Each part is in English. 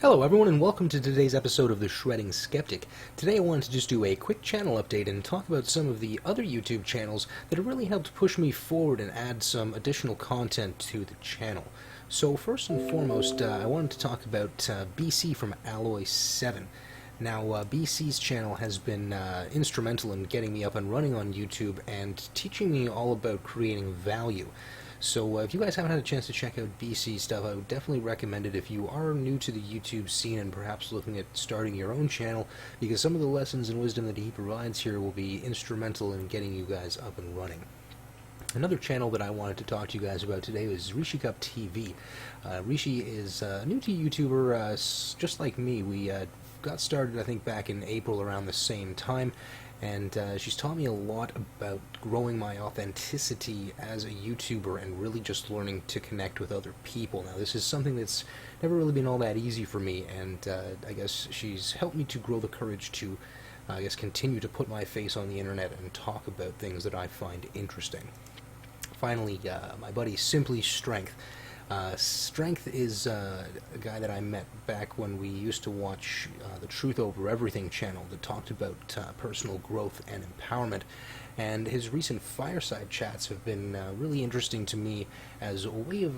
Hello everyone and welcome to today's episode of The Shredding Skeptic. Today I wanted to just do a quick channel update and talk about some of the other YouTube channels that have really helped push me forward and add some additional content to the channel. So first and foremost, I wanted to talk about BC from Alloy 7. Now, BC's channel has been instrumental in getting me up and running on YouTube and teaching me all about creating value. So if you guys haven't had a chance to check out BC's stuff, I would definitely recommend it if you are new to the YouTube scene and perhaps looking at starting your own channel, because some of the lessons and wisdom that he provides here will be instrumental in getting you guys up and running. Another channel that I wanted to talk to you guys about today was RishyCupTV. Rishy is new to YouTuber, just like me. We got started, I think, back in April around the same time, and she's taught me a lot about growing my authenticity as a YouTuber and really just learning to connect with other people. Now, this is something that's never really been all that easy for me, and I guess she's helped me to grow the courage to, continue to put my face on the internet and talk about things that I find interesting. Finally, my buddy Simply Strength. Strength is a guy that I met back when we used to watch the Truth Over Everything channel that talked about personal growth and empowerment, and his recent fireside chats have been really interesting to me as a way of,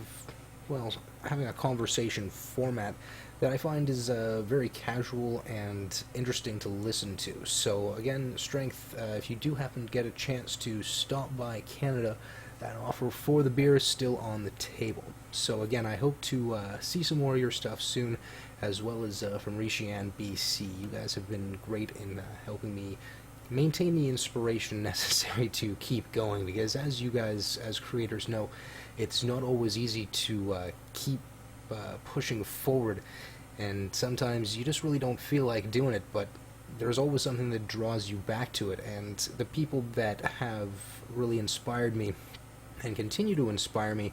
well, having a conversation format that I find is very casual and interesting to listen to. So again, Strength, if you do happen to get a chance to stop by Canada, that offer for the beer is still on the table. So again, I hope to see some more of your stuff soon, as well as from Rishy and BC. You guys have been great in helping me maintain the inspiration necessary to keep going, because as you guys, as creators, know, it's not always easy to keep pushing forward, and sometimes you just really don't feel like doing it, but there's always something that draws you back to it, and the people that have really inspired me and continue to inspire me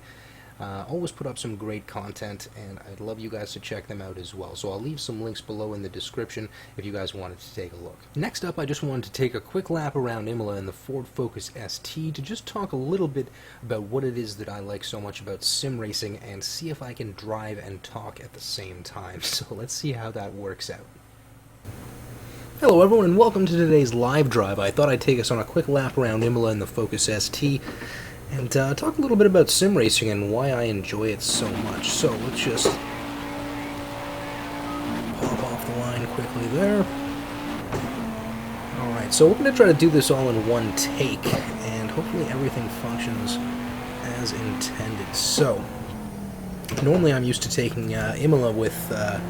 always put up some great content, and I'd love you guys to check them out as well. So I'll leave some links below in the description if you guys wanted to take a look. Next up, I just wanted to take a quick lap around Imola in the Ford Focus ST to just talk a little bit about what it is that I like so much about sim racing and see if I can drive and talk at the same time. So let's see how that works out. Hello everyone and welcome to today's live drive. I thought I'd take us on a quick lap around Imola in the Focus ST and talk a little bit about sim racing and why I enjoy it so much. So let's just pop off the line quickly there. Alright, so we're going to try to do this all in one take, and hopefully everything functions as intended. So, normally I'm used to taking Imola with an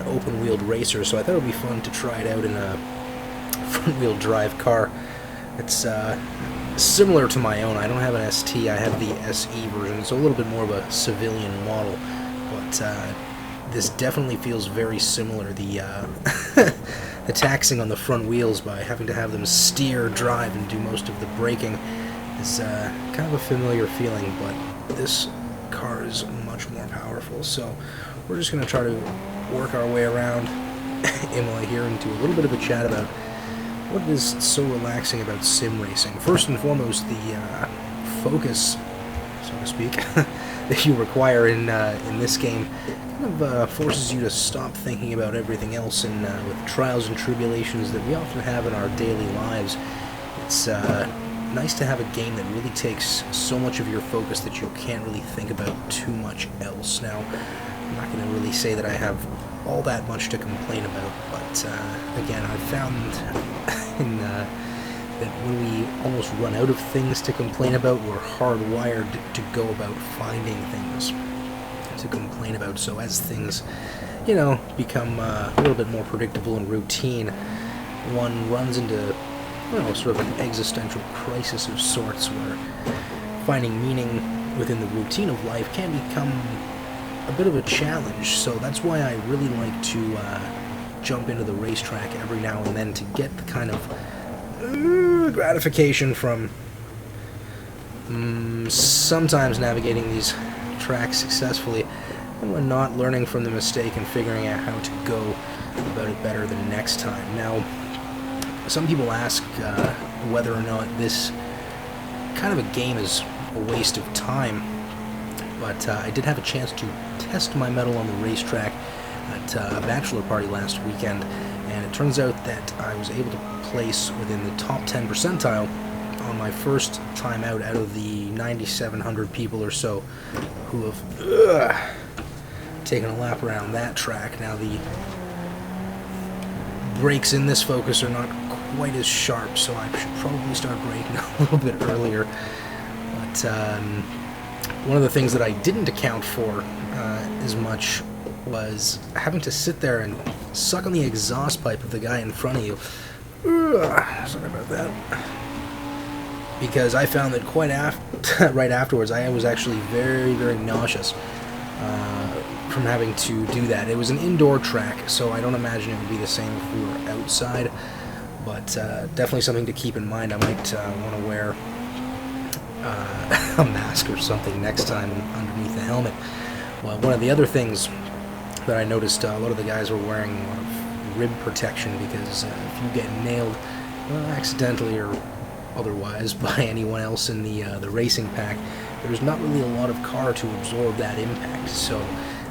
open-wheeled racer, so I thought it would be fun to try it out in a front-wheel drive car. It's similar to my own. I don't have an ST, I have the SE version. It's a little bit more of a civilian model, but this definitely feels very similar. The the taxing on the front wheels by having to have them steer, drive, and do most of the braking is kind of a familiar feeling, but this car is much more powerful. So we're just going to try to work our way around Imola here and do a little bit of a chat about what is so relaxing about sim racing. First and foremost, the focus, so to speak, that you require in this game kind of forces you to stop thinking about everything else, and with trials and tribulations that we often have in our daily lives, it's nice to have a game that really takes so much of your focus that you can't really think about too much else. Now, I'm not going to really say that I have all that much to complain about, but again, I've found that when we almost run out of things to complain about, we're hardwired to go about finding things to complain about. So as things, you know, become a little bit more predictable and routine, one runs into, you know, sort of an existential crisis of sorts, where finding meaning within the routine of life can become a bit of a challenge. So that's why I really like to jump into the racetrack every now and then to get the kind of gratification from sometimes navigating these tracks successfully, and when not, learning from the mistake and figuring out how to go about it better the next time. Now, some people ask whether or not this kind of a game is a waste of time, but I did have a chance to test my mettle on the racetrack at a bachelor party last weekend, and it turns out that I was able to place within the top 10 percentile on my first time out of the 9,700 people or so who have taken a lap around that track. Now, the brakes in this Focus are not quite as sharp, so I should probably start braking a little bit earlier. But one of the things that I didn't account for as much was having to sit there and suck on the exhaust pipe of the guy in front of you. Sorry about that. Because I found that right afterwards, I was actually very, very nauseous from having to do that. It was an indoor track, so I don't imagine it would be the same if we were outside, but definitely something to keep in mind. I might want to wear a mask or something next time underneath the helmet. Well, one of the other things that I noticed, a lot of the guys were wearing a lot of rib protection, because if you get nailed accidentally or otherwise by anyone else in the racing pack, there's not really a lot of car to absorb that impact, so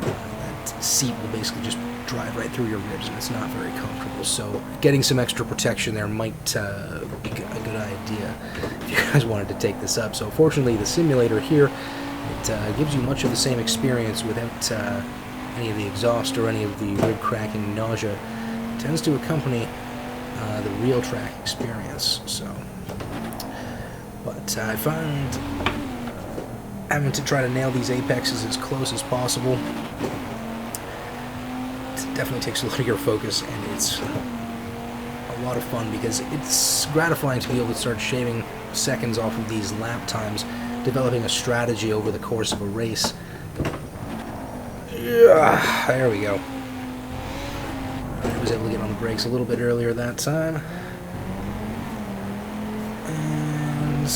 that seat will basically just drive right through your ribs, and it's not very comfortable. So getting some extra protection there might be a good idea if you guys wanted to take this up. So fortunately, the simulator here, it gives you much of the same experience without any of the exhaust or any of the rib cracking nausea. It tends to accompany the real track experience. So, but I found having to try to nail these apexes as close as possible, it definitely takes a lot of your focus, and it's a lot of fun because it's gratifying to be able to start shaving seconds off of these lap times, developing a strategy over the course of a race. Yeah, there we go. I was able to get on the brakes a little bit earlier that time. And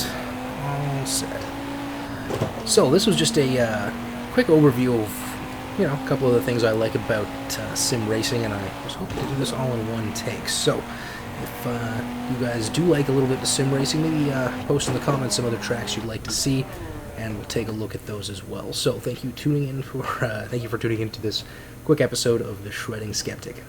all set. So this was just a quick overview of, a couple of the things I like about sim racing, and I was hoping to do this all in one take. So if you guys do like a little bit of sim racing, maybe post in the comments some other tracks you'd like to see, and we'll take a look at those as well. So thank you for tuning in to this quick episode of the Shredding Skeptic.